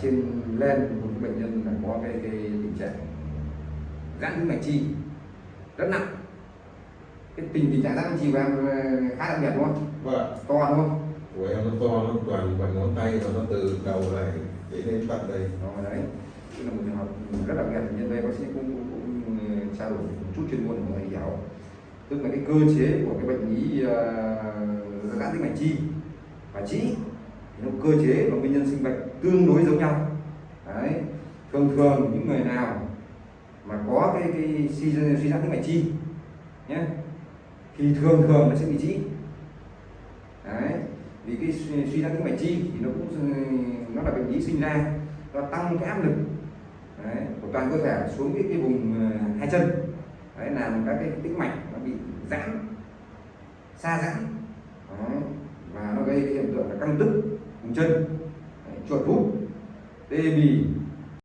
trên lên một cái bệnh nhân là có cái tình trạng giãn tĩnh mạch chi rất nặng. Cái tình trạng giãn tĩnh mạch chi của em khá đặc biệt đúng không? Vâng. To đúng không? Của em nó to, nó toàn bằng ngón tay và nó từ đầu này đến mặt đây. Đó đấy, tức là một trường hợp rất đặc biệt. Nhân đây bác sĩ cũng trao đổi một chút chuyên môn của người hiểu, tức là cái cơ chế của cái bệnh lý giãn tĩnh mạch chi và trĩ thì nó cơ chế và nguyên nhân sinh bệnh tương đối giống nhau. Đấy, thường những người nào mà có cái suy giãn tĩnh mạch chi nhé thì thường nó sẽ bị trĩ. Đấy, vì cái suy giãn tĩnh mạch chi thì nó là bệnh lý sinh ra, nó tăng cái áp lực đấy, của toàn cơ thể xuống cái vùng hai chân, đấy, làm các cái tĩnh mạch nó bị giãn, sa giãn, đấy, và nó gây hiện tượng là căng tức vùng chân, đấy, chuột rút, tê bì,